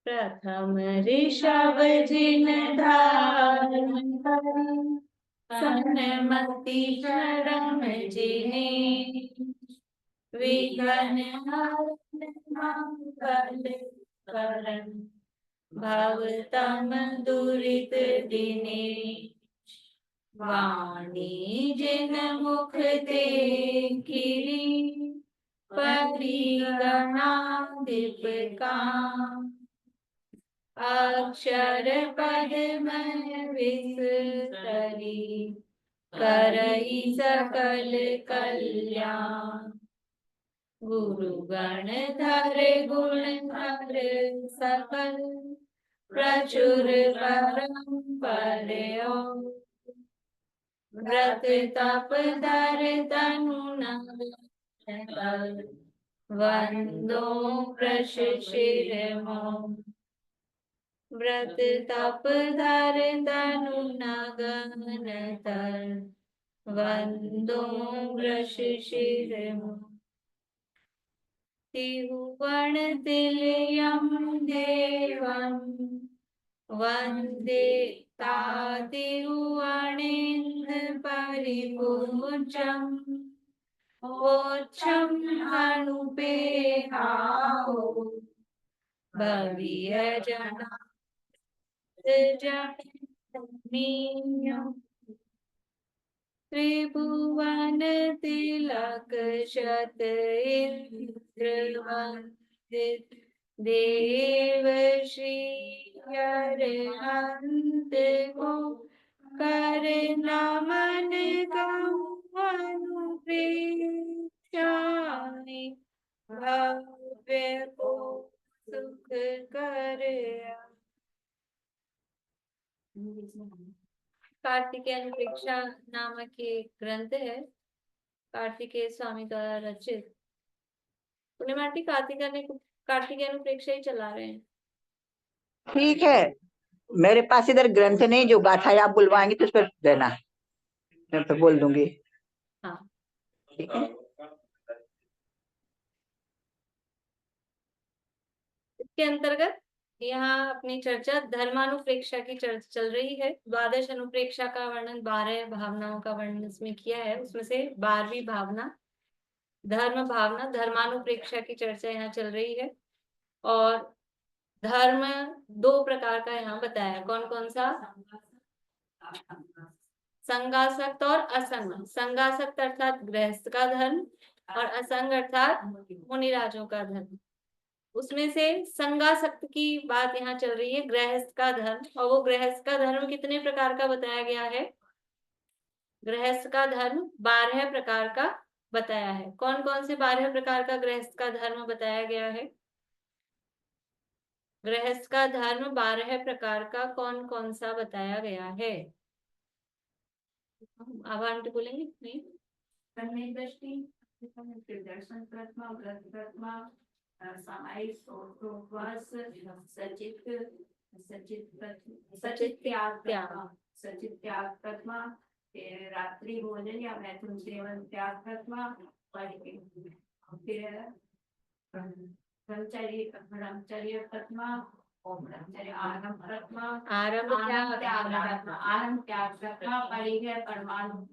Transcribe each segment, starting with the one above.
प्रथम ऋषभ जिन धारण करी, सन्मति चरम जिने, विघ्न हरन मंगल करण, भवतम दुरित दिने। वाणी जिन मुख ते खिरी, परिगणाधिपका, अक्षर पद्म विस्तरी, करई सकल कल्याण। गुरु गण धर गुण धर सकल, प्रचुर परम्परयो। व्रत तप धर तनु वंदो प्रश शिरमो। व्रत तप धर तनु नगन तर, वंदो प्रश शिरमो। तिहुवन तिलयम देवम, वंदे तातिहुवनेन्द्र परिपूजम। वोच्छम अनुपेहाओ, भव्य जननीय। त्रिभुवन तिलक शत इंद्रवंदित, देव श्री अरहंत को कर नमन अनुप्रेक्षामि। भव्य को सुख कर। कार्तिकेय अनुप्रेक्षा नामक एक ग्रंथ है, कार्तिकेय स्वामी द्वारा रचित। पुण्यमाटी कार्तिकेय अनुप्रेक्षा ही चला रहे हैं। ठीक है, मेरे पास इधर ग्रंथ नहीं, जो गाथा आप बुलवाएंगे तो उस पर देना, मैं तो बोल दूंगी। हाँ ठीक है। इसके अंतर्गत यहाँ अपनी चर्चा धर्मानुप्रेक्षा की चर्चा चल रही है। द्वादश अनुप्रेक्षा का वर्णन, 12 भावनाओं का वर्णन इसमें किया है। उसमें से 12वीं भावना धर्म भावना, धर्मानुप्रेक्षा की चर्चा यहाँ चल रही है। और धर्म 2 प्रकार का यहाँ बताया। कौन कौन सा? संगासक्त और असंग। संगासक्त अर्थात गृहस्थ का धर्म, और असंग अर्थात मुनिराजों का धर्म। उसमें से संगासक्त की बात यहाँ चल रही है, गृहस्थ का धर्म। और वो गृहस्थ का धर्म कितने प्रकार का बताया गया है? गृहस्थ का धर्म 12 प्रकार का बताया है। कौन कौन से 12 प्रकार का गृहस्थ का धर्म बताया गया है? गृहस्थ का धर्म 12 प्रकार का कौन कौन सा बताया गया है? आवाज बोलेंगे नहीं? करने दृष्टि, दर्शन प्रथमा, व्रत प्रथमा, सामायिक उपवास, सचित त्याग प्रथमा, रात्रि भोजन या मैथुन सेवन त्याग प्रथमा, फिर ब्रह्मचर्य प्रथमा, आरंभ प्रथमा, आरंभ त्याग प्रथमा, परिग्रह परमाणु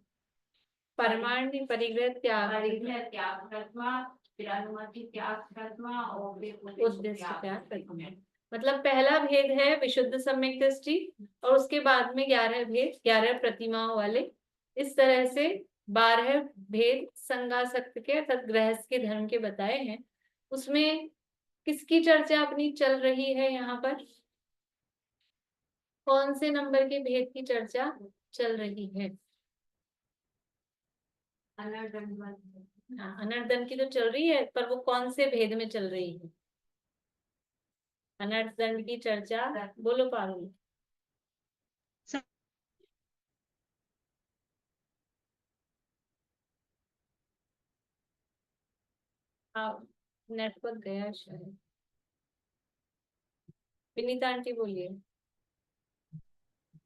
परिग्रह त्याग प्रथमा, फिर अनुमति त्याग प्रथमा, और उद्देश्य त्याग प्रथमा। मतलब पहला भेद है विशुद्ध सम्यक दृष्टि, और उसके बाद में 11 भेद, 11 प्रतिमाओं वाले। इस तरह से 12 भेद संगासक्त के अर्थात गृहस्थ के धर्म के बताए हैं। उसमें किसकी चर्चा अपनी चल रही है? यहाँ पर कौन से नंबर के भेद की चर्चा चल रही है? अनर्दन की तो चल रही है, पर वो कौन से भेद में चल रही है? अनर्दन की चर्चा बोलो पारुल। नेटवर्क गया शायद। विनीता आंटी बोलिए।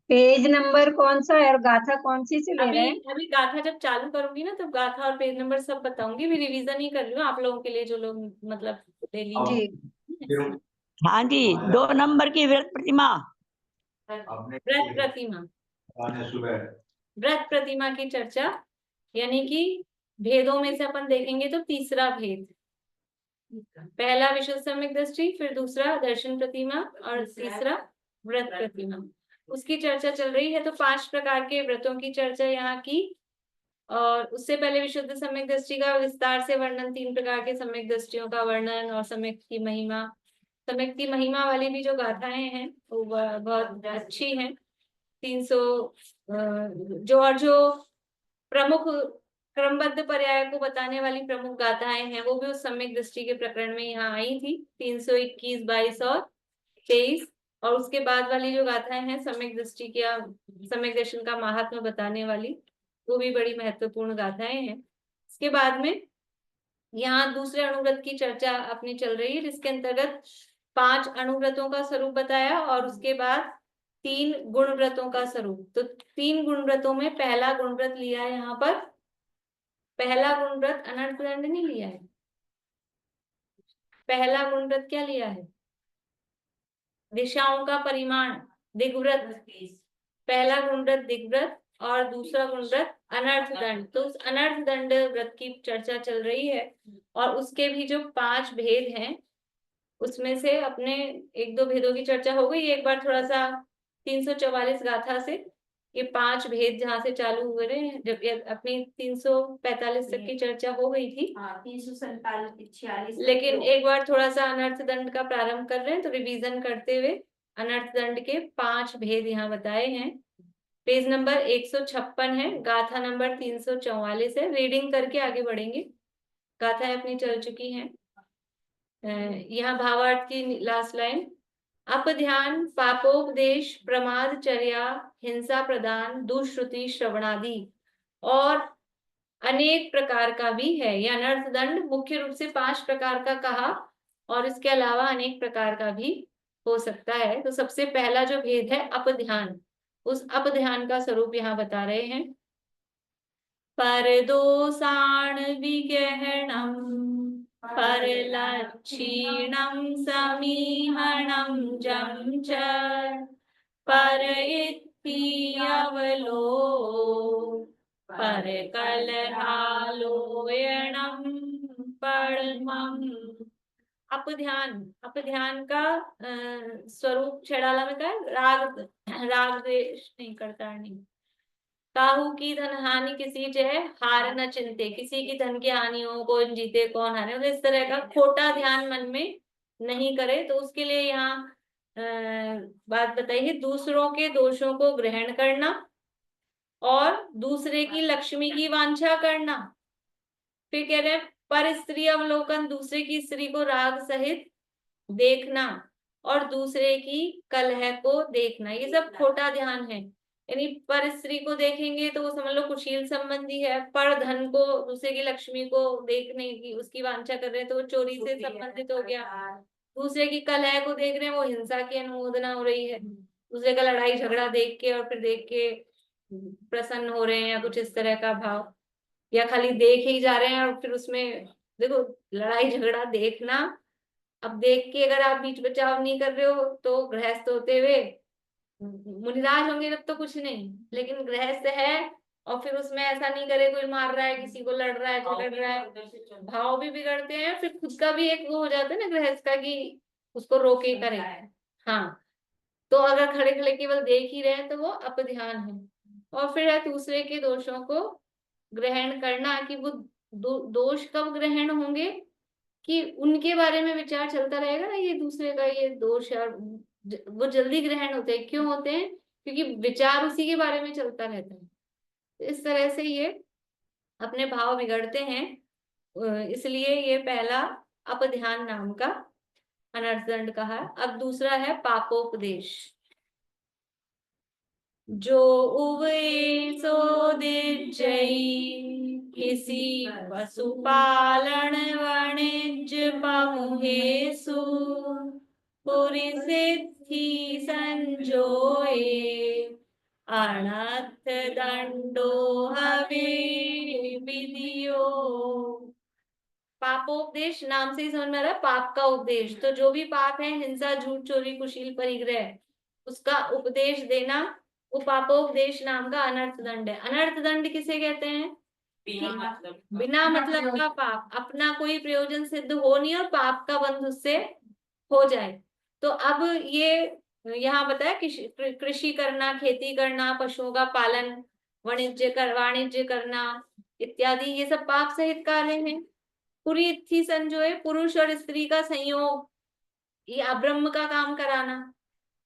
पेज नंबर कौन सा है और गाथा कौन सी से ले रहे हैं? अभी गाथा जब चालू करूंगी ना, तब गाथा और पेज नंबर सब बताऊंगी। भी रिवीजन ही कर रही हूँ आप लोगों के लिए, जो लोग मतलब डेली। हाँ जी, 2 नंबर की व्रत प्रतिमा। व्रत प्रतिमा, व्रत प्रतिमा की चर्चा, यानी कि भेदों में से अपन देखेंगे तो तीसरा भेद, पहला विशुद्ध सम्यक दृष्टि, फिर दूसरा दर्शन प्रतिमा और तीसरा व्रत प्रतिमा, उसकी चर्चा चल रही है। तो 5 प्रकार के व्रतों की चर्चा यहाँ की, और उससे पहले विशुद्ध सम्यक दृष्टि का विस्तार से वर्णन, 3 प्रकार के सम्यक दृष्टियों का वर्णन और सम्यक की महिमा, सम्यक की महिमा वाली भी जो गाथाएं हैं वो बहुत अच्छी हैं। 300 जो प्रमुख क्रमबद्ध पर्याय को बताने वाली प्रमुख गाथाएं हैं वो भी उस सम्यक दृष्टि के प्रकरण में यहाँ आई थी, 321, 22 और 23। और उसके बाद वाली जो गाथाएं हैं सम्यक दृष्टि का, सम्यक दर्शन का महात्म्य बताने वाली, वो भी बड़ी महत्वपूर्ण गाथाएं हैं। इसके बाद में यहाँ दूसरे अणुव्रत की चर्चा अपनी चल रही है, जिसके अंतर्गत 5 अणुव्रतों का स्वरूप बताया और उसके बाद 3 गुणव्रतों का स्वरूप। तो 3 गुणव्रतों में पहला गुणव्रत लिया है यहाँ पर, पहला गुणव्रत अनर्थ दंड नहीं लिया है, पहला गुणव्रत क्या लिया है, दिशाओं का परिमाण, दिग्व्रत। पहला गुणव्रत दिग्व्रत और दूसरा गुणव्रत अनर्थ दंड। तो उस अनर्थ दंड व्रत की चर्चा चल रही है और उसके भी जो 5 भेद हैं उसमें से अपने 1-2 भेदों की चर्चा हो गई। एक बार थोड़ा सा 344 गाथा से ये 5 भेद जहाँ से चालू हुए रहे, जब अपनी 345 तक की चर्चा हो गई थी, 347-46, लेकिन एक बार थोड़ा सा अनर्थ दंड का प्रारंभ कर रहे हैं। तो रिवीजन करते हुए अनर्थ दंड के 5 भेद यहाँ बताए हैं। पेज नंबर 156 है, गाथा नंबर 344 है। रीडिंग करके आगे बढ़ेंगे, गाथाएं अपनी चल चुकी हैं। यहाँ भावार्थ की लास्ट लाइन, अपध्यान, पापोपदेश, प्रमादचर्या, हिंसा प्रदान, दुष्श्रुति श्रवणादि और अनेक प्रकार का भी है। यह अनर्थ दंड मुख्य रूप से 5 प्रकार का कहा और इसके अलावा अनेक प्रकार का भी हो सकता है। तो सबसे पहला जो भेद है अपध्यान, उस अपध्यान का स्वरूप यहाँ बता रहे हैं। परदोषाण विगहणम परलक्षीणं समीहणं जं च पर इति अवलो परकलहालोयणं पद्मम्। अपध्यान, अपध्यान का स्वरूप छेड़ाला में क्या है, राग, राग द्वेष नहीं करता नहीं। काहू की धन हानि किसी जय हार न चिंते, किसी की धन की हानि हो, कौन जीते कौन हारे, तो इस तरह का खोटा ध्यान मन में नहीं करे। तो उसके लिए यहाँ बात बताइए, दूसरों के दोषों को ग्रहण करना और दूसरे की लक्ष्मी की वांछा करना। फिर कह रहे हैं पर स्त्री अवलोकन, दूसरे की स्त्री को राग सहित देखना और दूसरे की कलह को देखना, ये सब खोटा ध्यान है। यानी पर स्त्री को देखेंगे तो वो समझ लो कुशील संबंधी है, पर धन को, दूसरे की लक्ष्मी को देखने की उसकी वांछा कर रहे हैं तो वो चोरी से संबंधित हो गया। दूसरे की कलह को देख रहे हैं, वो हिंसा की अनुमोदना हो रही है। दूसरे का लड़ाई झगड़ा देख के और फिर देख के प्रसन्न हो रहे हैं या कुछ इस तरह का भाव, या खाली देख ही जा रहे हैं और फिर उसमें देखो लड़ाई झगड़ा देखना, अब देख के अगर आप बीच बचाव नहीं कर रहे हो तो गृहस्थ होते हुए मुनिराज होंगे तब तो कुछ नहीं, लेकिन गृहस्थ है और फिर उसमें ऐसा नहीं करे, कोई मार रहा है किसी को, लड़ रहा है झगड़ रहा है, भाव भी बिगड़ते हैं, फिर खुद का भी एक वो हो जाता है ना गृहस्थ का कि उसको रोके करे। हाँ, तो अगर खड़े खड़े केवल देख ही रहे तो वो अपध्यान है। और फिर है दूसरे के दोषों को ग्रहण करना, कि वो दोष कब ग्रहण होंगे, कि उनके बारे में विचार चलता रहेगा ना, ये दूसरे का ये दोष है, वो जल्दी ग्रहण होते हैं। क्यों होते हैं? क्योंकि विचार उसी के बारे में चलता रहता है। इस तरह से ये अपने भाव बिगड़ते हैं, इसलिए ये पहला अपध्यान नाम का अनर्थ दंड कहा। अब दूसरा है पापोपदेश। जो उवे सो दिजई, किसी पशुपालन वाणिज्य पमुहेसु, पुरी सिद्धि संजोए, अनर्थ दंडो हवे विधियो। पापोपदेश नाम से ही समझ में आ रहा है, पाप का उपदेश। तो जो भी पाप है, हिंसा, झूठ, चोरी, कुशील, परिग्रह, उसका उपदेश देना, वो पापोपदेश नाम का अनर्थ दंड है। अनर्थ दंड किसे कहते हैं? बिना मतलब का पाप, अपना कोई प्रयोजन सिद्ध हो नहीं और पाप का बंध उससे हो जाए। तो अब ये यहाँ बताया कृषि करना, खेती करना, पशुओं का पालन, वाणिज्य करना इत्यादि, ये सब पाप सहित कार्य हैं। पुरीथि सन जो है, पुरुष और स्त्री का संयोग, ये अब्रह्म का काम कराना,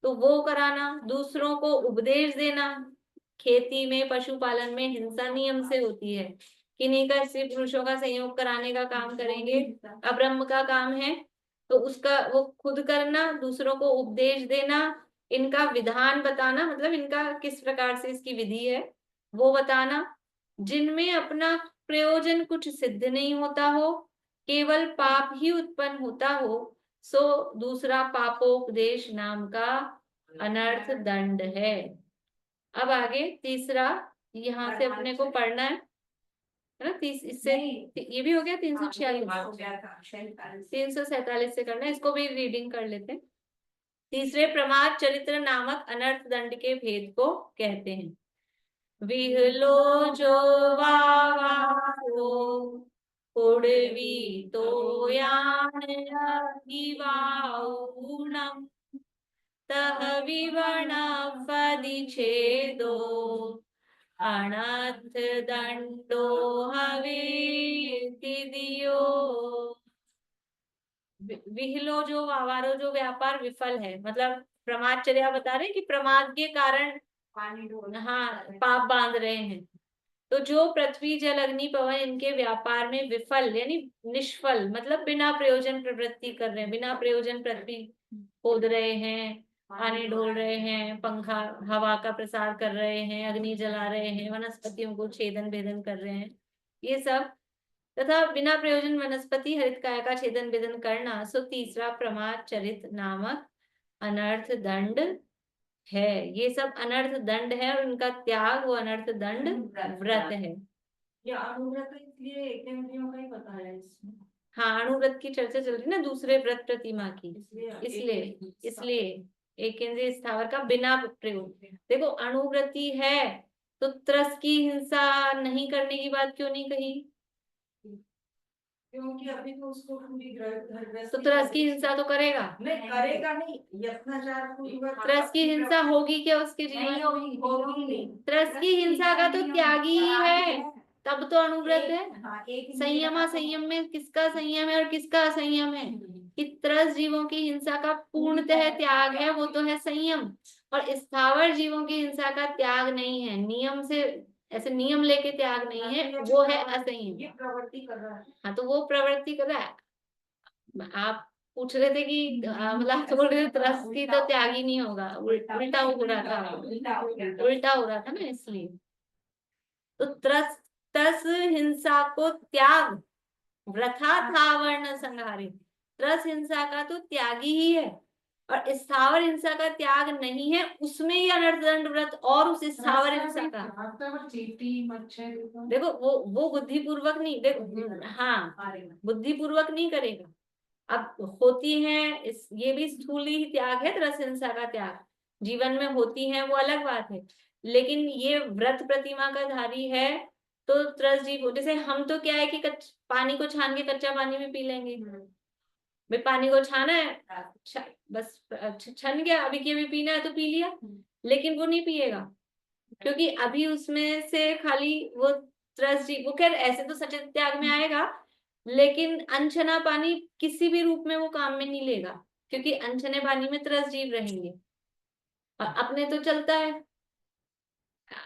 तो वो कराना। दूसरों को उपदेश देना, खेती में, पशुपालन में हिंसा नियम से होती है। किन्हीं का स्त्री पुरुषों का संयोग कराने का काम करेंगे, अब्रह्म का काम है, तो उसका वो खुद करना, दूसरों को उपदेश देना, इनका विधान बताना, मतलब इनका किस प्रकार से इसकी विधि है वो बताना। जिनमें अपना प्रयोजन कुछ सिद्ध नहीं होता हो, केवल पाप ही उत्पन्न होता हो, सो दूसरा पापोपदेश नाम का अनर्थ दंड है। अब आगे तीसरा, यहाँ से अपने को पढ़ना है ना, इससे ये भी हो गया 346, 347 से करना है, इसको भी रीडिंग कर लेते हैं। तीसरे, प्रमाद चरित्र नामक अनर्थ दंड के भेद को कहते हैं। विहलो जो वावारो उड़वी तो यान वाऊणम तह विवण फदिछेदो अनर्थ दंडो हवे दियो। विहलो जो वावारो जो व्यापार विफल है, मतलब प्रमादचर्या बता रहे कि प्रमाद के कारण हाँ पाप बांध रहे हैं। तो जो पृथ्वी, जल, अग्नि, पवन इनके व्यापार में विफल यानी निष्फल, मतलब बिना प्रयोजन प्रवृत्ति कर रहे हैं, बिना प्रयोजन पृथ्वी खोद रहे हैं, पानी ढोल रहे हैं, पंखा हवा का प्रसार कर रहे हैं, अग्नि जला रहे हैं, वनस्पतियों को छेदन भेदन कर रहे हैं, ये सब, तथा बिना प्रयोजन वनस्पति हरितकाय का छेदन भेदन करना, सो तीसरा प्रमाद चरित नामक अनर्थ दंड है। ये सब अनर्थ दंड है और उनका त्याग वो अनर्थ दंड व्रत है। ये अनुव्रत इसलिए इंद्रियों का ही पता है इसमें। हाँ, अणुव्रत की चर्चा चल रही ना, दूसरे व्रत प्रतिमा की, इसलिए एक केंद्रीय स्थावर का बिना प्रयोग। देखो अणुव्रती है तो त्रस की हिंसा नहीं करने की बात क्यों नहीं कही? क्योंकि अभी तो उसको पूरी तो त्रस की हिंसा तो करेगा नहीं, करेगा नहीं, यत्नाचार पूर्वक त्रस की हिंसा होगी क्या उसके जीवन? होगी। त्रस की हिंसा का तो त्यागी ही है, तब तो अणुव्रत है। संयमा, संयम में किसका संयम है और किसका असंयम है? कि त्रस जीवों की हिंसा का पूर्णतः त्याग है, वो तो है संयम, और स्थावर जीवों की हिंसा का त्याग नहीं है, नियम से ऐसे नियम लेके त्याग नहीं है, वो है असंयम। ये प्रवृत्ति कर रहा है। हाँ, तो वो प्रवृत्ति कर रहा है। आप पूछ रहे थे कि मतलब बोल रहे थे त्रस की तो त्याग ही नहीं होगा, उल्टा हो रहा था, उल्टा हो रहा था ना, इसलिए तो त्रस हिंसा को त्याग व्रथा था वर्ण संहारी, त्रस हिंसा का तो त्यागी ही है, और स्थावर हिंसा का त्याग नहीं है, उसमें ही अनर्थ दंड व्रत और उस स्थावर हिंसा का। देखो वो बुद्धिपूर्वक नहीं, देखो हाँ बुद्धिपूर्वक नहीं करेगा। अब होती है ये भी स्थूल ही त्याग है, त्रस हिंसा का त्याग जीवन में होती है, वो अलग बात है, लेकिन ये व्रत प्रतिमा का धारी है तो त्रस जीव, जैसे हम तो क्या है कि पानी को छान के कच्चा पानी भी पी लेंगे, भाई पानी को छाना है बस छन गया, अभी की अभी पीना है तो पी लिया, लेकिन वो नहीं पिएगा क्योंकि अभी उसमें से खाली वो त्रस जीव, वो खैर ऐसे तो सचेत त्याग में आएगा, लेकिन अनछना पानी किसी भी रूप में वो काम में नहीं लेगा, क्योंकि अनछने पानी में त्रस जीव रहेंगे, और अपने तो चलता है,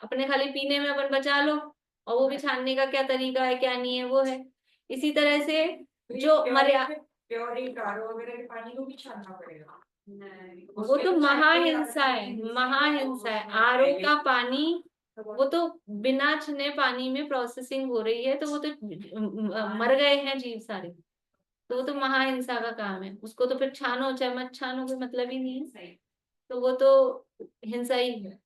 अपने खाली पीने में अपन बचा लो, और वो भी छानने का क्या तरीका है क्या नहीं है वो है। इसी तरह से जो मर्यादा, वगैरह के पानी को भी छानना पड़ेगा, वो तो महाहिंसा है, महाहिंसा है। आरओ का पानी वो तो बिना छने पानी में प्रोसेसिंग हो रही है, तो वो तो मर गए हैं जीव सारे, तो वो तो महाहिंसा का काम है, उसको तो फिर छानो चाहे मत छानो कोई मतलब ही नहीं है, तो वो तो हिंसा ही है।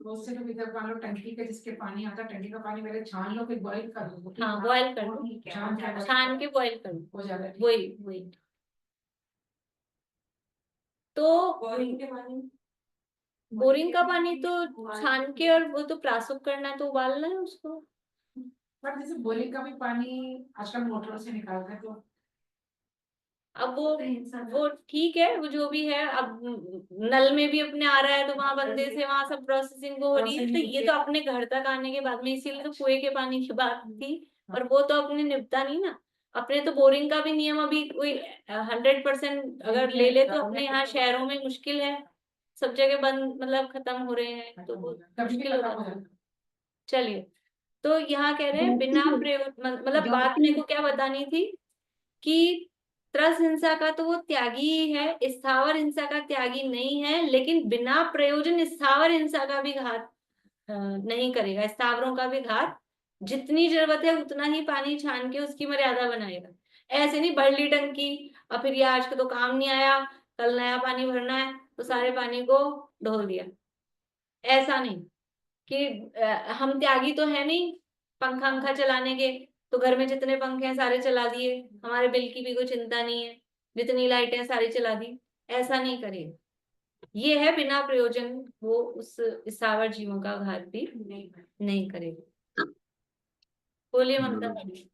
बहुत से लोग इधर मान लो टंकी का जिसके पानी आता है, टंकी का पानी पहले छान लो फिर बॉईल कर लो। हाँ बॉयल कर लो, छान के बॉयल कर लो, हो जाता है। वही वही। तो बोरिंग का पानी तो छान के, और वो तो प्रासुप करना है तो उबालना है उसको। पर जैसे बोरिंग का भी पानी आजकल मोटरों से निकालते हैं, तो अब वो ठीक है, वो जो भी है। अब नल में भी अपने आ रहा है तो वहां बंदे से वहां सब प्रोसेसिंग हो रही है, तो ये तो अपने घर तक आने के बाद में, इसीलिए तो कुएं के पानी की बात थी। और वो तो अपने निपटा नहीं ना। अपने तो बोरिंग का भी नियम अभी कोई 100% अगर ले ले तो अपने यहाँ शहरों में मुश्किल है, सब जगह बंद, मतलब खत्म हो रहे हैं, तो वो मुश्किल हो जाता है। चलिए, तो यहाँ कह रहे हैं बिना प्रयोग, मतलब बात मेरे को क्या बतानी थी कि त्रस हिंसा का तो वो त्यागी ही है, स्थावर हिंसा का त्यागी नहीं है, लेकिन बिना प्रयोजन स्थावर हिंसा का भी घात नहीं करेगा। स्थावरों का भी घात, जितनी जरूरत है उतना ही पानी छान के उसकी मर्यादा बनाएगा। ऐसे नहीं बढ़ ली टंकी, और फिर ये आज का तो काम नहीं आया, कल नया पानी भरना है तो सारे पानी को ढोल दिया। ऐसा नहीं कि हम त्यागी तो है नहीं पंखा पंखा चलाने के, तो घर में जितने पंखे हैं सारे चला दिए, हमारे बिल की भी कोई चिंता नहीं है, जितनी लाइटें सारी चला दी। ऐसा नहीं करेगा, ये है बिना प्रयोजन वो उस स्थावर जीवों का घात भी नहीं करेगा। बोलिए ममता जी।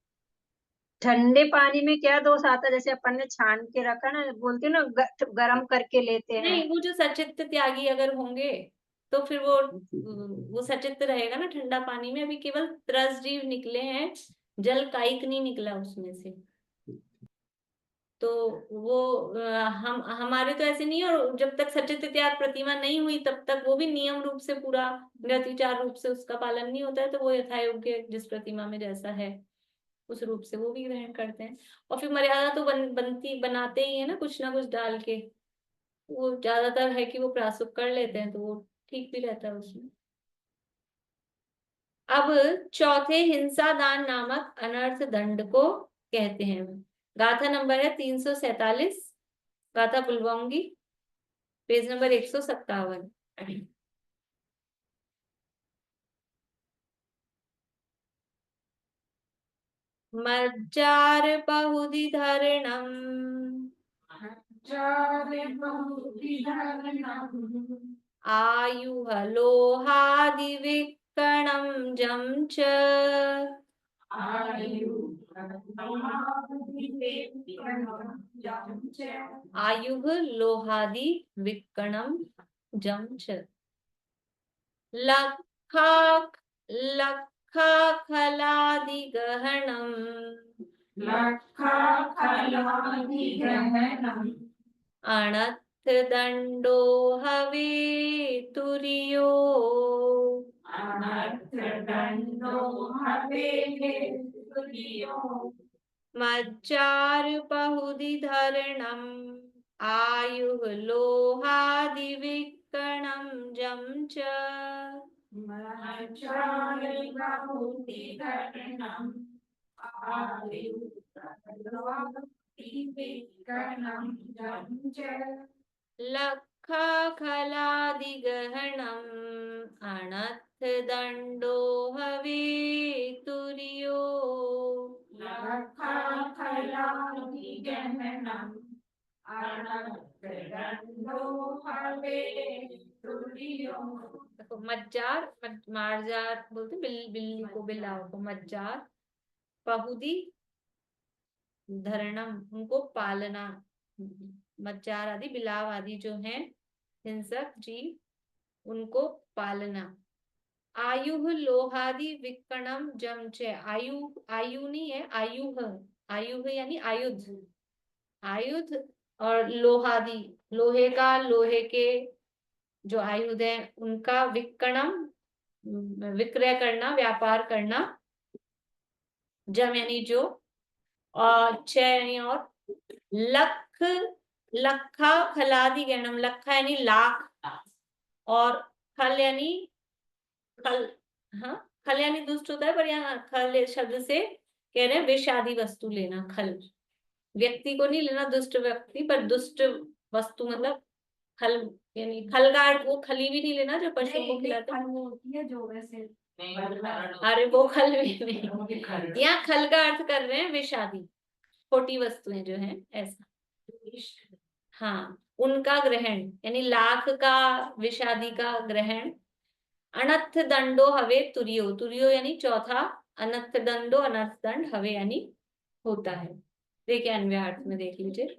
ठंडे पानी में क्या दोष आता है? जैसे अपन ने छान के रखा ना, बोलते हैं ना गरम करके लेते हैं। नहीं, वो जो सचित्त त्यागी अगर होंगे तो फिर वो सचित्त रहेगा ना ठंडा पानी में। अभी केवल त्रस जीव निकले हैं, जल कायिक नहीं निकला उसमें से, तो वो हम हमारे तो ऐसे नहीं है। और जब तक सचित्त त्याग प्रतिमा नहीं हुई तब तक वो भी नियम रूप से पूरा गतिचार रूप से उसका पालन नहीं होता है, तो वो यथायोग्य जिस प्रतिमा में जैसा है उस रूप से वो भी ग्रहण करते हैं। और फिर मर्यादा तो बनती बनाते ही है ना कुछ डाल के। वो ज्यादातर है कि वो प्रासुप कर लेते हैं, तो वो ठीक भी रहता है उसमें। अब चौथे हिंसा दान नामक अनर्थ दंड को कहते हैं। गाथा नंबर है 347, गाथा बुलवाऊंगी, पेज नंबर 157। मज्जार बहुधि धरणम आयुः लोहादि विकणम जम च आयुः लोहादि विकणम जम च लखा लखा खलादि गहनम अणथ दंडो हवे तुरियो मज्जार बहुधि धरणम आयुः लोहादि विकणम जम च लखा खलादि गहनम अणथ दंडो हवे तुरियो देखो मज्जार, मारजार बोलते बिल्ली को, बिल्लाओं को मज्जार। बहुदी धरणम, उनको पालना। मज्जार आदि बिलाव आदि जो हैं हिंसक जीव, उनको पालना। आयुः लोहादि विकणम जमचे, आयु आयु नहीं है, आयुः, आयुः यानी आयुध, आयुध। और लोहादि, लोहे का, लोहे के जो आयुध है उनका विकणम, विक्रय करना, व्यापार करना। जम यानी जो, और च यानी और। लख, लखा खलादि गहनम, लखा यानी लाख, और खल यानी खल, हाँ खल यानी दुष्ट होता है, पर यहाँ खल शब्द से कह रहे हैं विष आदि वस्तु लेना। खल व्यक्ति को नहीं लेना, दुष्ट व्यक्ति, पर दुष्ट वस्तु मतलब खल यानी खलगाड़, वो खली भी नहीं लेना जो पशु को खिलाते हैं। वो होती है जो वैसे अरे वो खल भी नहीं, यहाँ खल का अर्थ कर रहे हैं विषादी, खोटी वस्तुएं जो हैं ऐसा। हाँ, उनका ग्रहण यानी लाख का विषादी का ग्रहण। अनर्थ दंडो हवे तुरियो, तुरियो यानी चौथा, अनर्थ दंडो अनर्थ दंड, हवे यानी होता है। देखिए अन्वयार्थ में देख लीजिए।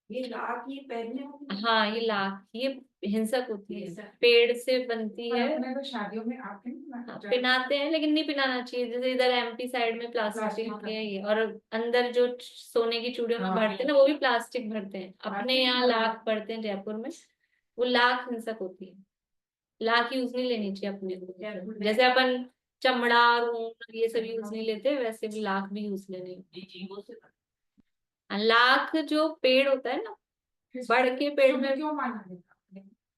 ये लाख ये पहले हाँ ये लाख, ये हिंसक होती है, पेड़ से बनती है। अपने तो शादियों में आपके हाँ, पिनाते हैं लेकिन नहीं पिनाना चाहिए, जैसे इधर एमपी साइड में प्लास्टिक प्लास्टिक के ये, और अंदर जो सोने की चूड़ियों में हाँ। भरते हैं ना, वो भी प्लास्टिक भरते हैं। अपने प्लास्टिक यहाँ भरते हैं। लाख भरते हैं जयपुर में, वो लाख हिंसक होती है। लाख यूज नहीं लेनी चाहिए अपने को, जैसे अपन चमड़ा ऊन ये सब यूज नहीं लेते, वैसे भी लाख भी यूज लेने। लाख जो पेड़ होता है ना, बढ़ के पेड़ में, क्यों माना है?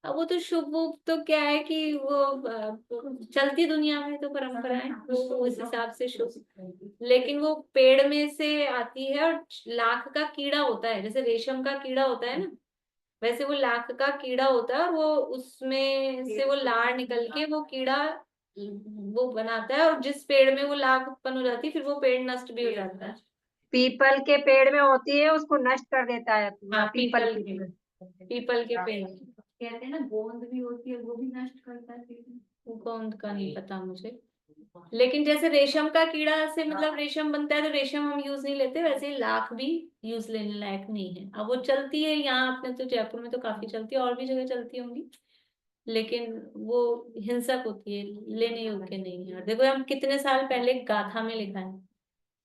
अब वो तो शुभ वुभ तो क्या है कि वो चलती दुनिया में तो परंपरा है, वो उस हिसाब से शुभ। लेकिन वो पेड़ में से आती है, और लाख का कीड़ा होता है, जैसे रेशम का कीड़ा होता है ना, वैसे वो लाख का कीड़ा होता है, और वो उसमें से वो लार निकल के वो कीड़ा वो बनाता है, और जिस पेड़ में वो लाख उत्पन्न हो जाती है फिर वो पेड़ नष्ट भी हो जाता है। पीपल के पेड़ में होती है, उसको नष्ट कर देता है। हाँ, पीपल पीपल की के, पीपल के पेड़। कहते हैं ना गोंद भी होती है, वो भी नष्ट करता है। गोंद का नहीं पता मुझे, लेकिन जैसे रेशम का कीड़ा से मतलब रेशम बनता है, तो रेशम हम यूज नहीं लेते, वैसे ही लाख भी यूज लेने लायक नहीं है। अब वो चलती है यहाँ अपने तो जयपुर में तो काफी चलती है, और भी जगह चलती होंगी, लेकिन वो हिंसक होती है, लेने योग्य नहीं है। और देखो हम कितने साल पहले गाथा में लिखा है,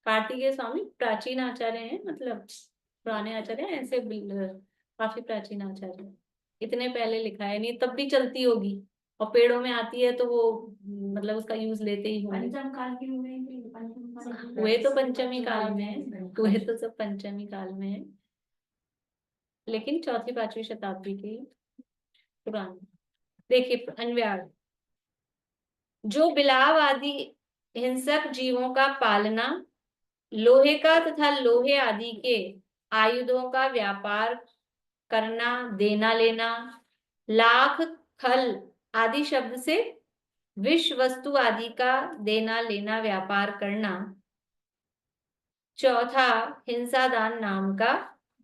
कार्तिकेय स्वामी प्राचीन आचार्य हैं, मतलब पुराने आचार्य हैं, ऐसे काफी प्राचीन आचार्य हैं। इतने पहले लिखा है, नहीं तब भी चलती होगी, और पेड़ों में आती है तो वो मतलब उसका यूज लेते ही होंगे। पंचम काल के हुए तो पंचमी काल में है, हुए तो सब पंचमी काल में है, लेकिन चौथी पांचवी शताब्दी के पुराने। देखिए अन्वयार्थ, जो बिलाव आदि हिंसक जीवों का पालना, लोहे का तथा लोहे आदि के आयुधों का व्यापार करना, देना लेना, लाख खल आदि शब्द से विष वस्तु आदि का देना लेना व्यापार करना, चौथा हिंसा दान नाम का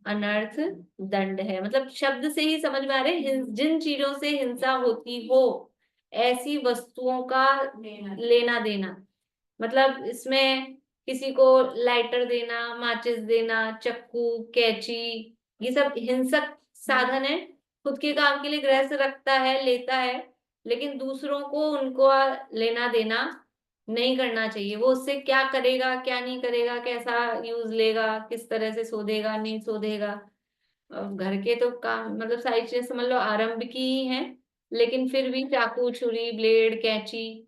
अनर्थ दंड है। मतलब शब्द से ही समझ में आ रहे हैं, जिन चीजों से हिंसा होती हो ऐसी वस्तुओं का लेना देना, मतलब इसमें किसी को लाइटर देना, माचिस देना, चक्कू, कैंची, ये सब हिंसक साधन है। खुद के काम के लिए गृहस्थ रखता है, लेता है, लेकिन दूसरों को उनको लेना देना नहीं करना चाहिए। वो उससे क्या करेगा क्या नहीं करेगा, कैसा यूज लेगा, किस तरह से सोधेगा नहीं सोधेगा, घर के तो काम मतलब सारी चीजें समझ लो आरंभ की ही है, लेकिन फिर भी चाकू, छुरी, ब्लेड, कैंची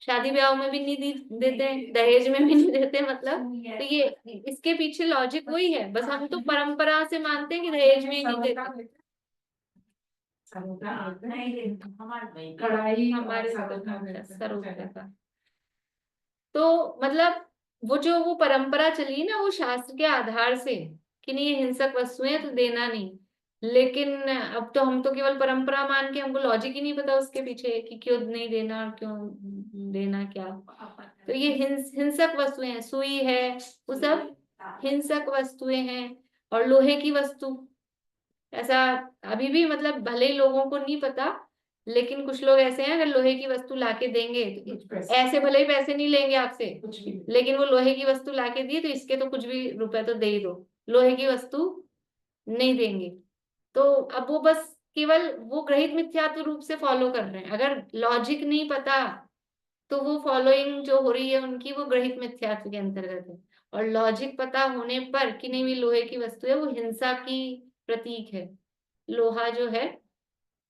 शादी ब्याह में भी नहीं देते, दहेज में भी नहीं देते, मतलब तो ये इसके पीछे लॉजिक वही है, बस हम तो परंपरा से मानते हैं कि दहेज में ही नहीं देते। कढ़ाई हमारे सरोते का तो मतलब वो परंपरा चली ना, वो शास्त्र के आधार से कि नहीं ये हिंसक वस्तुएं तो देना नहीं, लेकिन अब तो हम तो केवल परंपरा मान के, हमको लॉजिक ही नहीं पता उसके पीछे कि क्यों नहीं देना और क्यों देना क्या। तो ये हिंसक वस्तुएं हैं, सुई है, वो सब हिंसक वस्तुएं हैं। और लोहे की वस्तु, ऐसा अभी भी मतलब भले ही लोगों को नहीं पता, लेकिन कुछ लोग ऐसे हैं अगर लोहे की वस्तु लाके देंगे तो ऐसे भले ही पैसे नहीं लेंगे आपसे, लेकिन वो लोहे की वस्तु लाके दी तो इसके तो कुछ भी रुपए तो दे ही दो, लोहे की वस्तु नहीं देंगे। तो अब वो बस केवल वो ग्रहित मिथ्यात्व रूप से फॉलो कर रहे हैं, अगर लॉजिक नहीं पता तो वो फॉलोइंग जो हो रही है उनकी वो ग्रहित मिथ्यात्व के अंतर्गत है। और लॉजिक पता होने पर कि नहीं भी लोहे की वस्तु है, वो हिंसा की प्रतीक है। लोहा जो है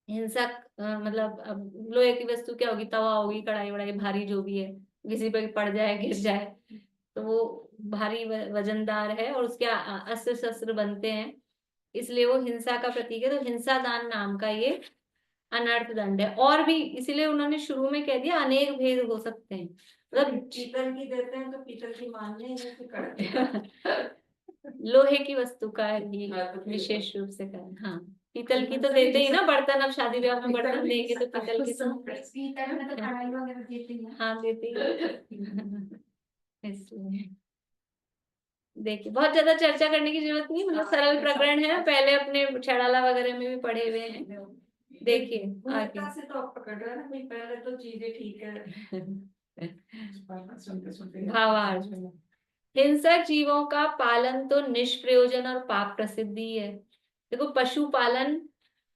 हिंसक मतलब अब लोहे की वस्तु क्या होगी, तवा होगी, कढ़ाई वढ़ाई भारी जो भी है, किसी पे पड़ जाए गिर जाए तो वो भारी वजनदार है, और उसके अस्त्र शस्त्र बनते हैं, इसलिए वो हिंसा का प्रतीक है। तो हिंसा दान नाम का ये अनर्थ दंड है। और भी इसीलिए उन्होंने शुरू में कह दिया अनेक भेद हो सकते हैं, मतलब पीतल की देते हैं तो पीतल की मान्य है लोहे की वस्तु का ये विशेष रूप से करें। हाँ, पीतल की तो देते ही ना बर्तन, अब शादी ब्याह में बर्तन देंगे तो पीतल की तो पीतल में तो कढ़ाई वगैरह देते हैं। हाँ देते ही इसलिए देखिए बहुत ज्यादा चर्चा करने की जरूरत नहीं, मतलब सरल प्रकरण है, पहले अपने छड़ाला वगैरह में भी पढ़े हुए हैं। देखिए आगे से तो आप पकड़ रहे हैं ना, पहले तो चीजें ठीक है। सुनते सुनते भावार्थ, हिंसक जीवों का पालन तो निष्प्रयोजन और पाप प्रसिद्धि है। देखो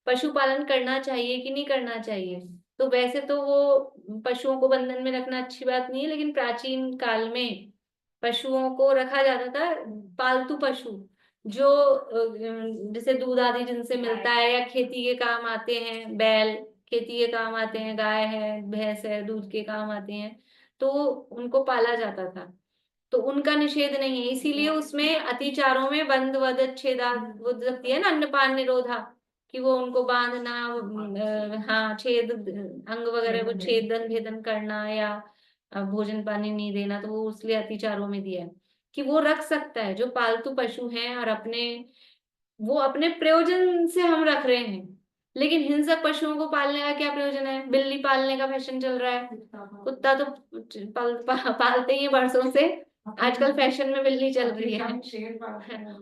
पशुपालन करना चाहिए कि नहीं करना चाहिए, तो वैसे तो वो पशुओं को बंधन में रखना अच्छी बात नहीं है, लेकिन प्राचीन काल में पशुओं को रखा जाता था, पालतू पशु जो जैसे दूध आदि जिनसे मिलता है या खेती के काम आते हैं, बैल खेती के काम आते हैं, गाय है भैंस है दूध के काम आते हैं, तो उनको पाला जाता था। तो उनका निषेध नहीं है, इसीलिए उसमें अतिचारों में बंध वध छेदा वो लगती है ना, अन्नपान निरोधा, कि वो उनको बांधना, हाँ छेद अंग वगैरह वो छेदन भेदन करना या भोजन पानी नहीं देना, तो वो इसलिए अतिचारों में दिया है कि वो रख सकता है जो पालतू पशु हैं, और वो अपने प्रयोजन से हम रख रहे हैं। लेकिन हिंसक पशुओं को पालने का क्या प्रयोजन है? बिल्ली पालने का फैशन चल रहा है, कुत्ता तो पालते ही हैं बरसों से, आजकल फैशन में बिल्ली चल रही है।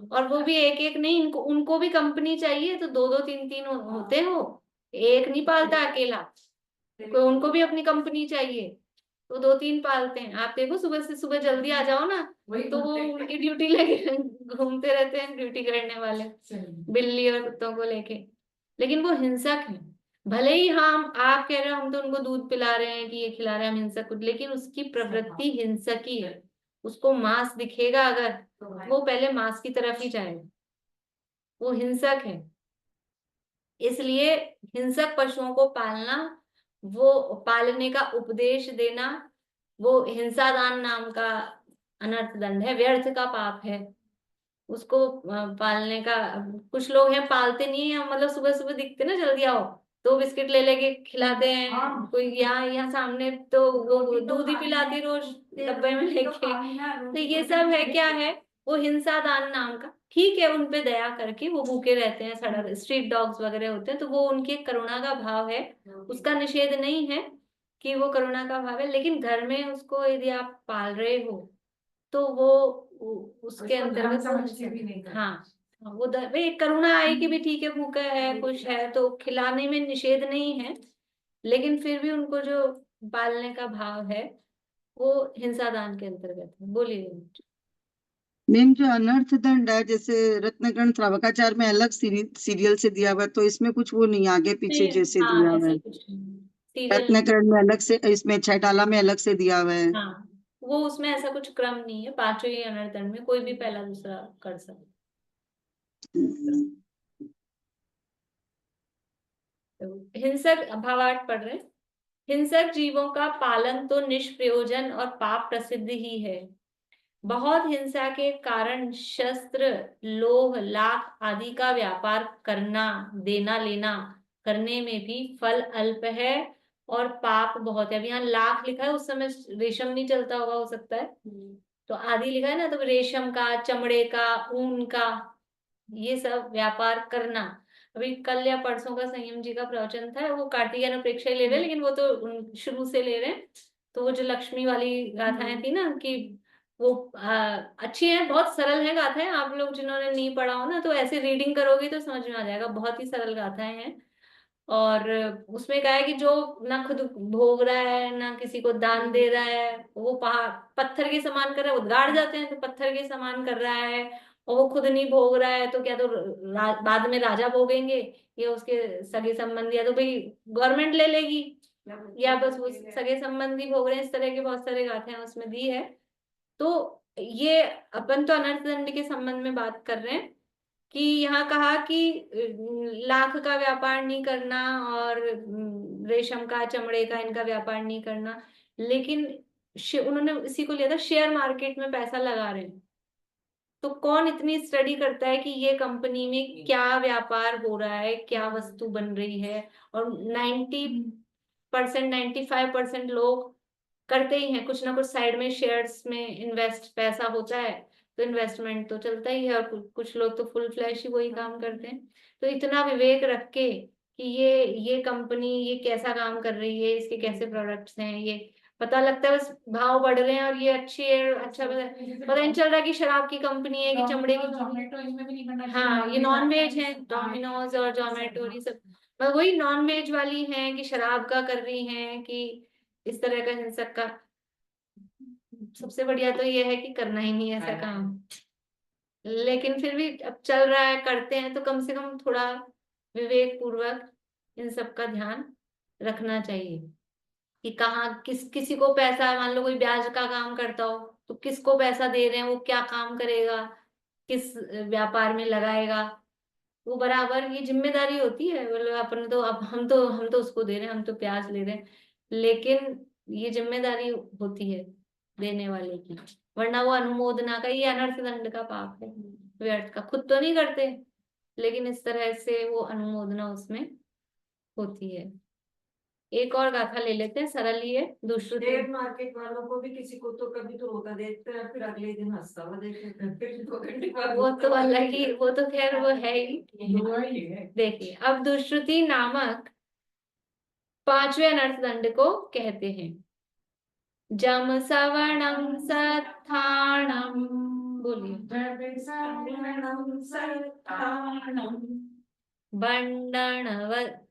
और वो भी एक एक नहीं, उनको भी कंपनी चाहिए, तो दो दो तीन तीन होते हो, एक नहीं पालता अकेला, तो उनको भी अपनी कंपनी चाहिए, तो दो तीन पालते हैं। आप देखो सुबह से सुबह जल्दी आ जाओ ना, तो वो उनकी ड्यूटी लगे घूमते रहते हैं ड्यूटी करने वाले, बिल्ली और कुत्तों को लेके। लेकिन वो हिंसक है, भले ही हम आप कह रहे हो हम तो उनको दूध पिला रहे हैं कि ये खिला रहे हैं हम हिंसक, लेकिन उसकी प्रवृत्ति हिंसक ही है। उसको मांस दिखेगा अगर, वो पहले मांस की तरफ ही जाएगा, वो हिंसक है। इसलिए हिंसक पशुओं को पालना, वो पालने का उपदेश देना, वो हिंसा दान नाम का अनर्थ दंड है, व्यर्थ का पाप है उसको पालने का। कुछ लोग हैं पालते नहीं है, मतलब सुबह सुबह दिखते ना जल्दी आओ, दो बिस्किट ले लेके खिलाते हैं। हाँ। कोई यहाँ सामने तो वो दूध ही पिलाती रोज डब्बे में लेके, तो ये सब है क्या है, वो हिंसा दान नाम का। ठीक है उनपे दया करके, वो भूखे रहते हैं, सड़क स्ट्रीट डॉग्स वगैरह होते हैं, तो वो उनके करुणा का भाव है, उसका निषेध नहीं है कि वो करुणा का भाव है। लेकिन घर में उसको यदि आप पाल रहे हो तो वो उसके अंतर्गत हाँ वो भाई करुणा आएगी भी, ठीक है भूखा है कुछ है तो खिलाने में निषेध नहीं है, लेकिन फिर भी उनको जो पालने का भाव है वो हिंसा दान के अंतर्गत है। बोलिए मैम, जो अनर्थ दंड है जैसे रत्नगण श्रावकाचार में अलग सीरियल से दिया हुआ है, तो इसमें कुछ वो नहीं आगे पीछे जैसे हाँ दिया हुआ ऐसा है। कुछ नहीं, सीरियल रत्नकरण में अलग से, इसमें छैटाला में अलग से दिया हुआ है। हाँ वो उसमें ऐसा कुछ क्रम नहीं है, पांचों ही अनर्थ दंड में कोई भी पहला दूसरा कर सकता। हिंसक भावार्थ पढ़ रहे हैं। हिंसक जीवों का पालन तो निष्प्रयोजन और पाप प्रसिद्ध ही है। बहुत हिंसा के कारण शस्त्र लोह लाख आदि का व्यापार करना, देना लेना करने में भी फल अल्प है और पाप बहुत है। अब यहाँ लाख लिखा है, उस समय रेशम नहीं चलता होगा, हो सकता है, तो आदि लिखा है ना, तो रेशम का, चमड़े का, ऊन का, ये सब व्यापार करना। अभी कल या परसों का संयम जी का प्रवचन था, वो कार्तिक अनुप्रेक्षा ले रहे हैं, लेकिन वो तो शुरू से ले रहे हैं। तो वो जो लक्ष्मी वाली गाथाएं थी ना कि वो अच्छी है, बहुत सरल है गाथाएं, आप लोग जिन्होंने नहीं पढ़ा हो ना तो ऐसे रीडिंग करोगे तो समझ में आ जाएगा, बहुत ही सरल गाथाएं हैं। और उसमें क्या है कि जो ना खुद भोग रहा है ना किसी को दान दे रहा है, वो पहाड़ पत्थर के समान कर रहा है, वो गाड़ जाते हैं तो पत्थर के समान कर रहा है, और वो खुद नहीं भोग रहा है तो क्या तो बाद में राजा भोगेंगे, ये उसके सगे संबंधी, या तो भाई गवर्नमेंट ले लेगी, या बस वो सगे संबंधी भोग रहे हैं। इस तरह के बहुत सारे गाथाएं उसमें दी है। तो ये अपन तो अनर्थ दंड के संबंध में बात कर रहे हैं कि यहाँ कहा कि लाख का व्यापार नहीं करना और रेशम का, चमड़े का, इनका व्यापार नहीं करना, लेकिन उन्होंने इसी को लिया था, शेयर मार्केट में पैसा लगा रहे हैं। तो कौन इतनी स्टडी करता है कि ये कंपनी में क्या व्यापार हो रहा है, क्या वस्तु बन रही है, और 90% 95% लोग करते ही हैं कुछ ना कुछ साइड में शेयर्स में इन्वेस्ट, पैसा होता है तो इन्वेस्टमेंट तो चलता ही है, और कुछ लोग तो फुल फ्लैश ही वही काम करते हैं। तो इतना विवेक रख के कि ये कंपनी ये कैसा काम कर रही है, इसके कैसे प्रोडक्ट्स हैं, ये पता लगता है, बस भाव बढ़ रहे हैं और ये अच्छी है, अच्छा पता नहीं चल रहा कि शराब की कंपनी है कि चमड़े की। जोमेटो इसमें भी नहीं करना चाहिए। हाँ, ये नॉन वेज है, डोमिनोज और जोमेटो ये सब, मतलब वही नॉन वेज वाली हैं कि शराब का कर रही हैं कि इस तरह का हिंसक का। सबसे बढ़िया तो ये है कि करना ही नहीं ऐसा काम। लेकिन फिर भी अब चल रहा है, करते हैं, तो कम से कम थोड़ा विवेक पूर्वक इन सब का ध्यान रखना चाहिए कि कहाँ किसी को पैसा, मान लो कोई ब्याज का काम करता हो तो किसको पैसा दे रहे हैं, वो क्या काम करेगा, किस व्यापार में लगाएगा, वो बराबर ये जिम्मेदारी होती है। बोलो अपन तो, अब हम तो उसको दे रहे हैं, हम तो प्याज ले रहे हैं, लेकिन ये जिम्मेदारी होती है देने वाले की, वरना वो अनुमोदना का, ये अनर्थ दंड का पाप है व्यर्थ का। खुद तो नहीं करते, लेकिन इस तरह से वो अनुमोदना उसमें होती है। एक और गाथा ले लेते हैं, सरल ही है, दुष्ट शेयर मार्केट वालों को भी किसी को तो कभी तो रोता देखते हैं, फिर अगले दिन हंसता हुआ देखते हैं, फिर 2 घंटे बाद वो तो अलग ही, वो तो खैर वो है ही। वही है। देखिए, अब दुष्कृति नामक 5वें अनर्थ दंड को कहते हैं जम सवणम सत्थाणम। बोलिए।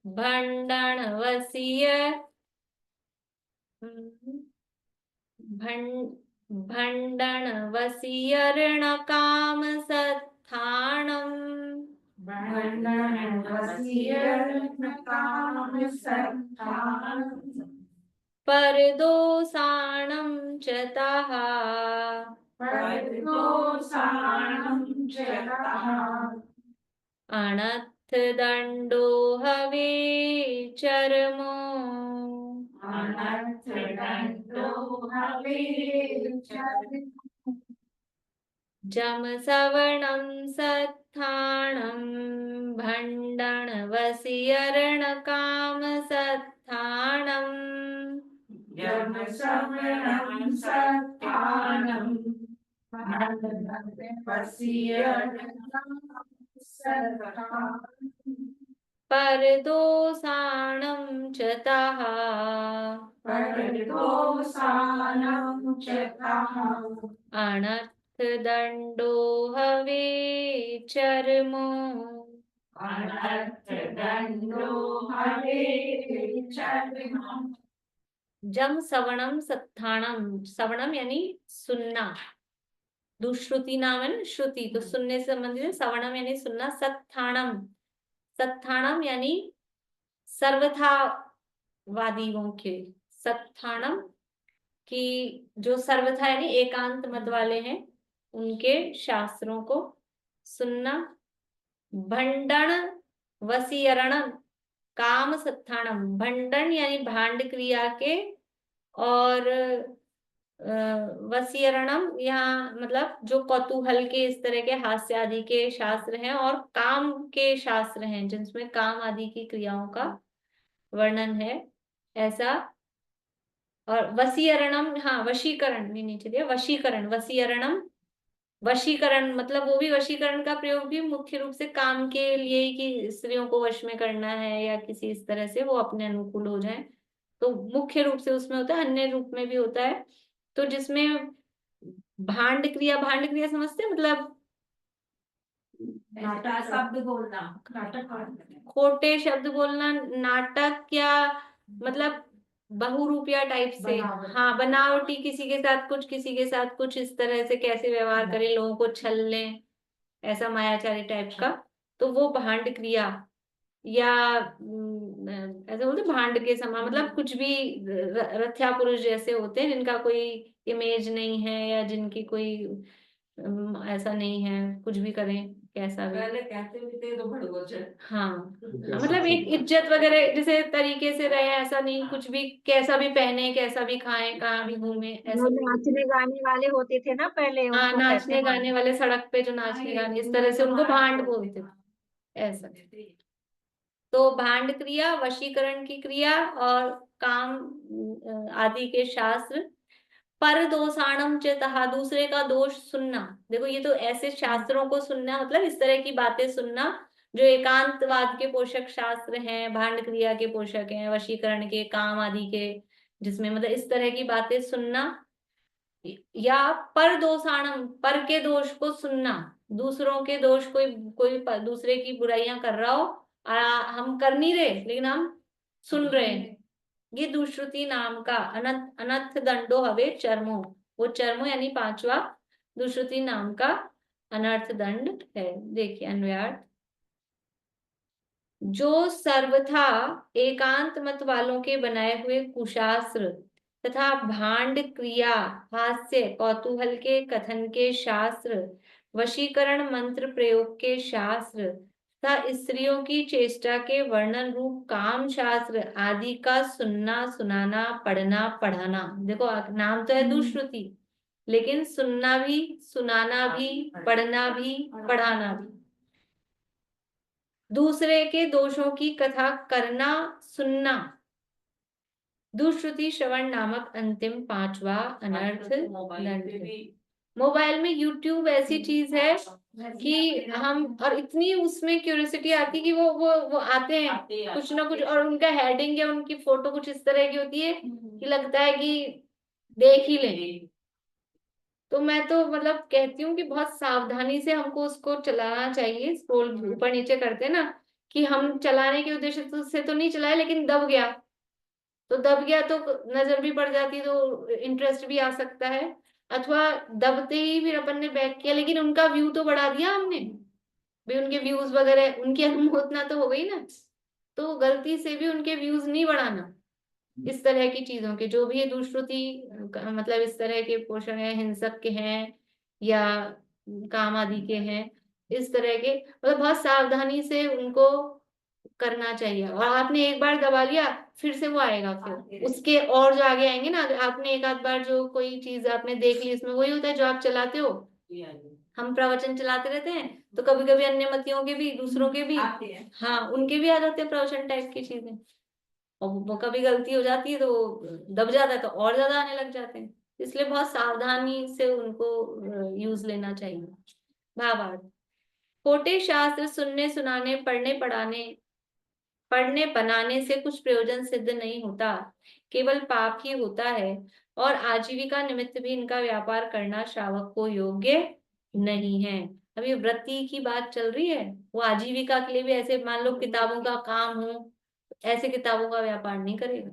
भंडणवसीय भंडणवसीयर्ण काम सत्थाणम परदोषाणं च ताः अनर्थ दंडो हवे चरमो जम सवणं सत्थाणं भंडणवसीयर्ण काम सत्थाणम् परदोषाणं च ताः अनर्थ दंडो हवे चरमो जम सवणम सत्थाणम। सवणम यानी सुनना, दुश्रुति नाम है ना श्रुति, तो सुनने से संबंधित है। सवणम यानी सुनना, सत्थाणम, सत्थाणम यानी सर्वथा वादियों के, सत्थाणम की जो सर्वथा यानी एकांत मत वाले हैं उनके शास्त्रों को सुनना। भंडण वसीयरणम काम सत्थाणम, भंडन यानी भांड क्रिया के, और वसीयरणम यहाँ मतलब जो कौतूहल के, इस तरह के हास्य आदि के शास्त्र हैं, और काम के शास्त्र हैं जिसमें काम आदि की क्रियाओं का वर्णन है, ऐसा। और वसीयरणम, हाँ वशीकरण भी नीचे दिया, वशीकरण, वसीयरणम वशीकरण मतलब वो भी, वशीकरण का प्रयोग भी मुख्य रूप से काम के लिए ही, कि स्त्रियों को वश में करना है या किसी इस तरह से वो अपने अनुकूल हो जाए, तो मुख्य रूप से उसमें होता है, अन्य रूप में भी होता है। तो जिसमें भांड क्रिया समझते हैं, मतलब शब्द बोलना, नाटक खोटे शब्द बोलना, नाटक, या मतलब बहुरूपिया टाइप से, हाँ बनावटी, किसी के साथ कुछ, किसी के साथ कुछ, इस तरह से कैसे व्यवहार करें, लोगों को छल लें, ऐसा मायाचारी टाइप का, तो वो भांड क्रिया। या ऐसे बोलते भांड के समान, मतलब कुछ भी रथ्या पुरुष जैसे होते हैं जिनका कोई इमेज नहीं है, या जिनकी कोई ऐसा नहीं है, कुछ भी करें कैसा भी। पहले कहते भी थे तो भड़वोच है। हाँ, मतलब एक इज्जत वगैरह जैसे तरीके से रहे, ऐसा नहीं कुछ भी, कैसा भी पहने, कैसा भी खाएं, कहाँ भी घूमे, ऐसा जो नहीं। नाचने गाने वाले होते थे ना पहले, हाँ, उसको कहते नाचने हैं गाने वाले, सड़क पे जो नाचने गाने, इस तरह से उनको भांड बोलते थे, ऐसा। तो भांड क्रिया, वशीकरण की क्रिया, और काम आदि के शास्त्र, पर दोषाणम चेतहा, दूसरे का दोष सुनना। देखो ये तो ऐसे शास्त्रों को सुनना, मतलब इस तरह की बातें सुनना जो एकांतवाद के पोषक शास्त्र हैं, भांड क्रिया के पोषक हैं, वशीकरण के, काम आदि के, जिसमें मतलब इस तरह की बातें सुनना। या पर दोषाणम, पर के दोष को सुनना, दूसरों के दोष, कोई कोई दूसरे की बुराइयां कर रहा हो, हम कर नहीं रहे लेकिन हम सुन रहे हैं, ये दुश्रुति नाम का अनर्थ दंडो हवे चर्मो, वो चर्मो यानी पांचवा दुश्रुति नाम का अनर्थ दंड है। देखिए अन्वयार्थ, जो सर्वथा एकांत मत वालों के बनाए हुए कुशास्त्र तथा भांड क्रिया, हास्य, कौतूहल के कथन के शास्त्र, वशीकरण मंत्र प्रयोग के शास्त्र तथा स्त्रियों की चेष्टा के वर्णन रूप काम शास्त्र आदि का सुनना, सुनाना, पढ़ना, पढ़ाना। देखो नाम तो है दुश्रुति, लेकिन सुनना भी, सुनाना भी, पढ़ना भी, पढ़ाना भी, दूसरे के दोषों की कथा करना, सुनना, दुश्रुति श्रवण नामक अंतिम पांचवा अनर्थ दंड। मोबाइल में यूट्यूब ऐसी चीज है कि हम, और इतनी उसमें क्यूरियोसिटी आती कि वो आते हैं कुछ ना कुछ, और उनका हेडिंग या उनकी फोटो कुछ इस तरह की होती है कि लगता है कि देख ही लें। तो मैं तो मतलब कहती हूँ कि बहुत सावधानी से हमको उसको चलाना चाहिए। स्क्रॉल ऊपर नीचे करते हैं ना, कि हम चलाने के उद्देश्य से तो नहीं चलाए, लेकिन दब गया तो नजर भी पड़ जाती, तो इंटरेस्ट भी आ सकता है। अथवा दबते ही फिर अपन ने बैक किया, लेकिन उनका व्यू तो बढ़ा दिया हमने भी, उनके व्यूज वगैरह, उनकी अनुमोदना तो हो गई ना, तो गलती से भी उनके व्यूज नहीं बढ़ाना। इस तरह की चीजों के जो भी ये दुष्कृति, मतलब इस तरह के पोषण है, हिंसक के हैं या काम आदि के हैं, इस तरह के मतलब बहुत सावधानी से उनको करना चाहिए। और आपने एक बार दबा लिया, फिर से वो आएगा, फिर उसके और जो आगे आएंगे ना। आपने एक आध बार जो कोई चीज आपने देख ली, इसमें वही होता है जो आप चलाते हो। हम प्रवचन चलाते रहते हैं तो कभी कभी अन्य मतियों के भी, दूसरों के भी, हाँ उनके भी आ जाते हैं प्रवचन टाइप की चीजें, और वो कभी गलती हो जाती है तो दब जाता है, तो और ज्यादा आने लग जाते हैं। इसलिए बहुत सावधानी से उनको यूज लेना चाहिए। भावार्थ, खोटे शास्त्र सुनने, सुनाने, पढ़ने बनाने से कुछ प्रयोजन सिद्ध नहीं होता, केवल पाप ही होता है, और आजीविका निमित्त भी इनका व्यापार करना श्रावक को योग्य नहीं है। अभी वृत्ति की बात चल रही है, वो आजीविका के लिए भी ऐसे मान लो किताबों का काम हो, ऐसे किताबों का व्यापार नहीं करेगा।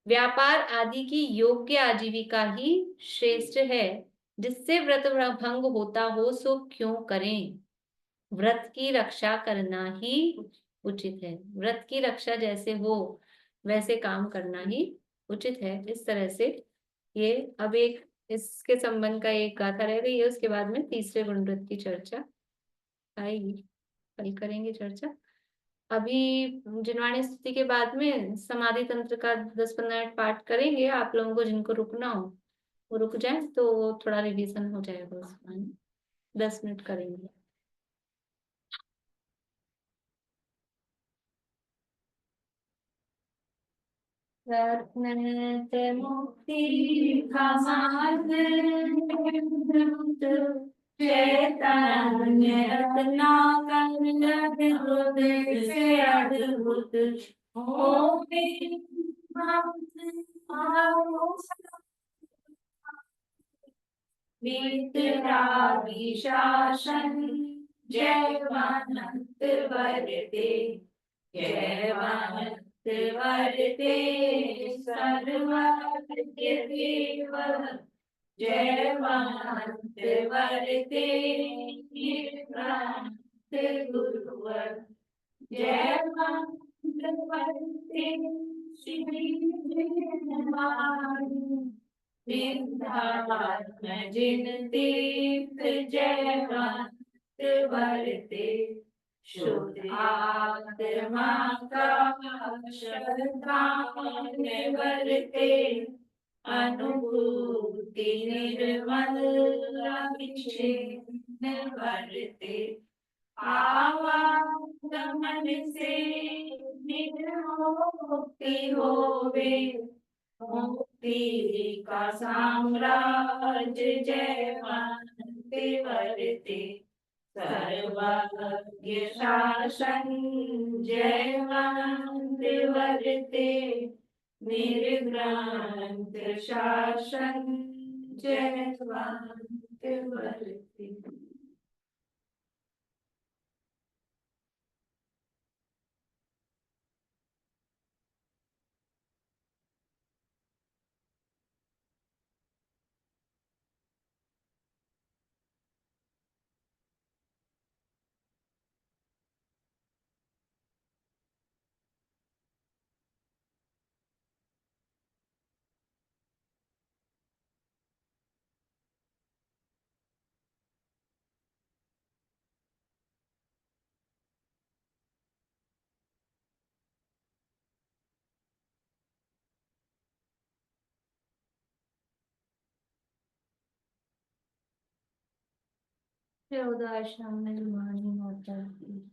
व्यापार आदि की योग्य आजीविका ही श्रेष्ठ है, जिससे व्रत भंग होता हो सो क्यों करें। व्रत की रक्षा करना ही उचित है, व्रत की रक्षा जैसे हो वैसे काम करना ही उचित है। इस तरह से ये अब एक इसके संबंध का एक गाथा रह गई है, उसके बाद में तीसरे गुणवृत्त की चर्चा आएगी, कल करेंगे चर्चा। अभी जिनवाणी स्तुति के बाद में समाधि तंत्र का 10-15 मिनट पाठ करेंगे। आप लोगों को जिनको रुकना हो वो रुक जाए, तो थोड़ा रिवीजन हो जाएगा उसमें। 10 मिनट करेंगे। रत्नत मुक्ति का मार्ग, चैतन्य रत्नाकर अद्भुत से अद्भुत हो वितरागी शासन, जयवंत वरते, जयवंत वरते सर्वज्ञ देव, जयवंत वरते निर्भ्रांत गुरुवर, जयवंत वरते श्री विद्यात्म जिन तीर्थ, जयवंत वरते शुद्ध आत्मा का शतान वरते, अनुभूति निर्मल अविच्छिन्न वरते, आवागमन से निर्मुक्ति होवे, तेरे का साम्राज्य जयवंत वर्ते, सर्वज्ञ शासन जयवंत वर्ते, निर्ग्रंथ शासन जयवंत वर्ते। चौदह शाम में मानी माता की।